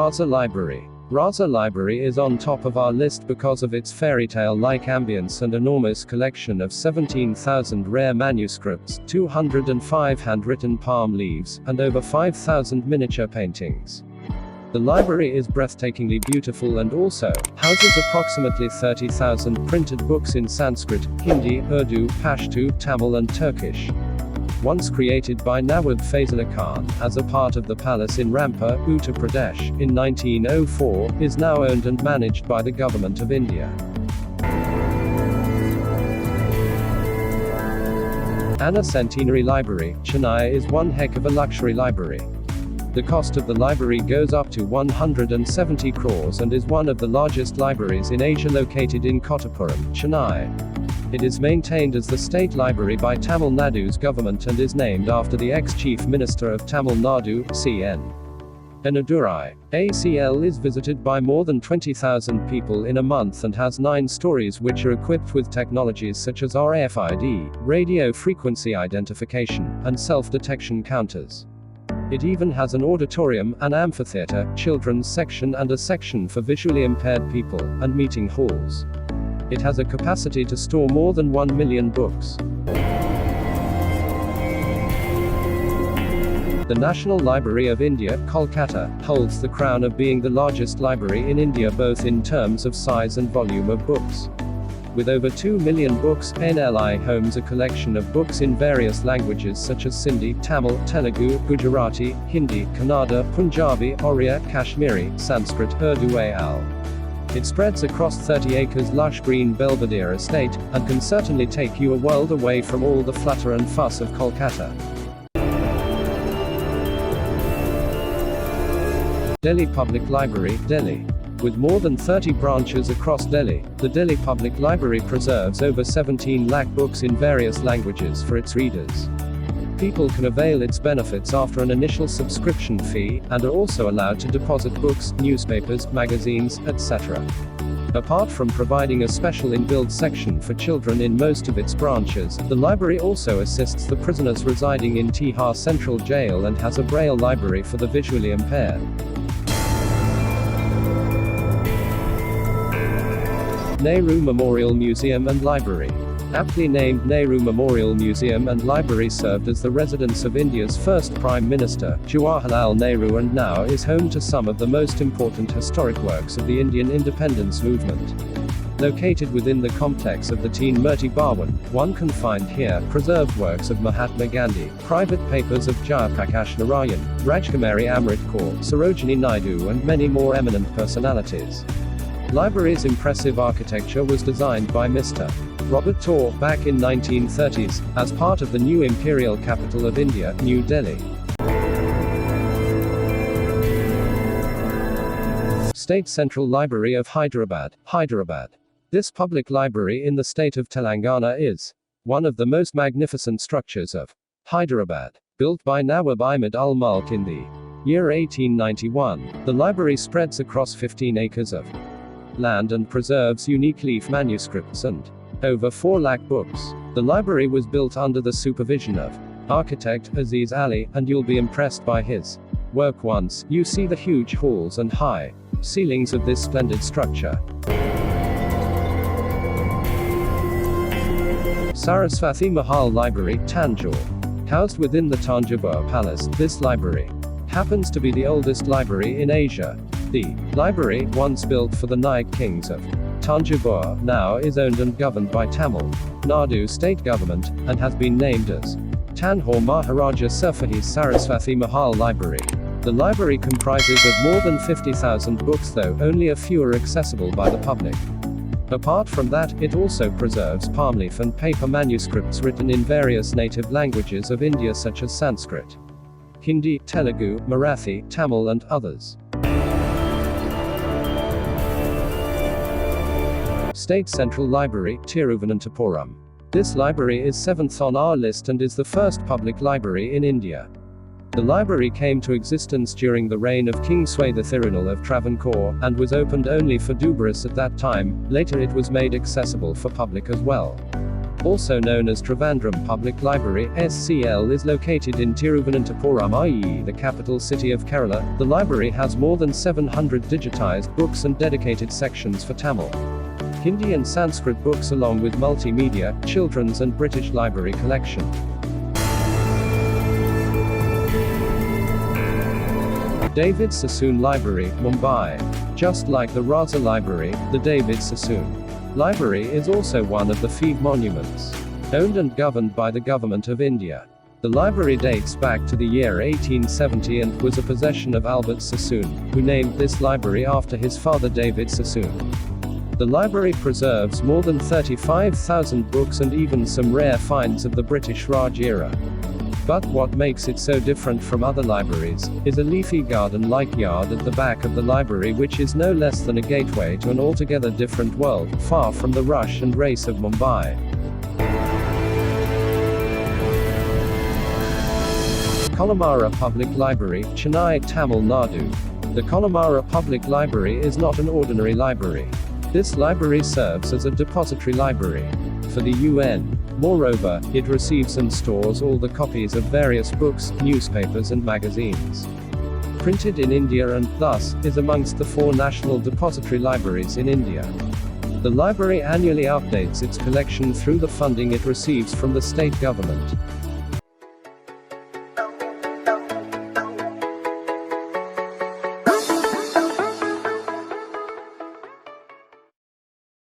Razi Library. Razi Library is on top of our list because of its fairy tale-like ambience and enormous collection of 17,000 rare manuscripts, 205 handwritten palm leaves, and over 5,000 miniature paintings. The library is breathtakingly beautiful and also houses approximately 30,000 printed books in Sanskrit, Hindi, Urdu, Pashto, Tamil and Turkish. Once created by Nawab Faisal Khan, as a part of the palace in Rampur, Uttar Pradesh, in 1904, is now owned and managed by the Government of India. Anna Centenary Library, Chennai is one heck of a luxury library. The cost of the library goes up to 170 crores and is one of the largest libraries in Asia located in Kottapuram, Chennai. It is maintained as the state library by Tamil Nadu's government and is named after the ex-chief minister of Tamil Nadu, C.N. Nadu. ACL is visited by more than 20,000 people in a month and has 9 stories which are equipped with technologies such as RFID, radio frequency identification, and self-detection counters. It even has an auditorium, an amphitheater, children's section and a section for visually impaired people, and meeting halls. It has a capacity to store more than 1 million books. The National Library of India, Kolkata, holds the crown of being the largest library in India both in terms of size and volume of books. With over 2 million books, NLI homes a collection of books in various languages such as Sindhi, Tamil, Telugu, Gujarati, Hindi, Kannada, Punjabi, Oriya, Kashmiri, Sanskrit, Urdu al. It spreads across 30 acres lush green Belvedere estate, and can certainly take you a world away from all the flutter and fuss of Kolkata. Delhi Public Library, Delhi. With more than 30 branches across Delhi, the Delhi Public Library preserves over 17 lakh books in various languages for its readers. People can avail its benefits after an initial subscription fee, and are also allowed to deposit books, newspapers, magazines, etc. Apart from providing a special inbuilt section for children in most of its branches, the library also assists the prisoners residing in Tihar Central Jail and has a braille library for the visually impaired. Nehru Memorial Museum and Library. Aptly named Nehru Memorial Museum and Library served as the residence of India's first Prime Minister, Jawaharlal Nehru, and now is home to some of the most important historic works of the Indian independence movement. Located within the complex of the Teen Murti Bhawan, one can find here preserved works of Mahatma Gandhi, private papers of Jayaprakash Narayan, Rajkumari Amrit Kaur, Sarojini Naidu and many more eminent personalities. Library's impressive architecture was designed by Mr. Robert Torr back in 1930s, as part of the new imperial capital of India, New Delhi. State Central Library of Hyderabad, Hyderabad. This public library in the state of Telangana is one of the most magnificent structures of Hyderabad. Built by Nawab Ahmad al-Mulk in the year 1891, the library spreads across 15 acres of land and preserves unique leaf manuscripts and over 4 lakh books. The library was built under the supervision of architect Aziz Ali, and you'll be impressed by his work once you see the huge halls and high ceilings of this splendid structure. Saraswati Mahal Library, Tanjore. Housed within the Tanjore Palace, this library happens to be the oldest library in Asia. The library, once built for the Nayak kings of Tanjore, now is owned and governed by Tamil Nadu state government, and has been named as Tanjore Maharaja Sarfahi Saraswati Mahal Library. The library comprises of more than 50,000 books, though only a few are accessible by the public. Apart from that, it also preserves palm leaf and paper manuscripts written in various native languages of India such as Sanskrit, Hindi, Telugu, Marathi, Tamil and others. State Central Library, Tiruvananthapuram. This library is 7th on our list and is the first public library in India. The library came to existence during the reign of King Swetha Thirunal of Travancore, and was opened only for Dubaris at that time. Later it was made accessible for public as well. Also known as Trivandrum Public Library, SCL is located in Tiruvananthapuram, i.e. the capital city of Kerala. The library has more than 700 digitized books and dedicated sections for Tamil, Hindi and Sanskrit books along with multimedia, children's and British library collection. David Sassoon Library, Mumbai. Just like the Razi Library, the David Sassoon Library is also one of the Five monuments, owned and governed by the Government of India. The library dates back to the year 1870 and was a possession of Albert Sassoon, who named this library after his father David Sassoon. The library preserves more than 35,000 books and even some rare finds of the British Raj era. But what makes it so different from other libraries is a leafy garden-like yard at the back of the library, which is no less than a gateway to an altogether different world, far from the rush and race of Mumbai. Kolkata Public Library, Chennai, Tamil Nadu. The Kolkata Public Library is not an ordinary library. This library serves as a depository library for the UN. Moreover, it receives and stores all the copies of various books, newspapers and magazines printed in India and, thus, is amongst the 4 national depository libraries in India. The library annually updates its collection through the funding it receives from the state government.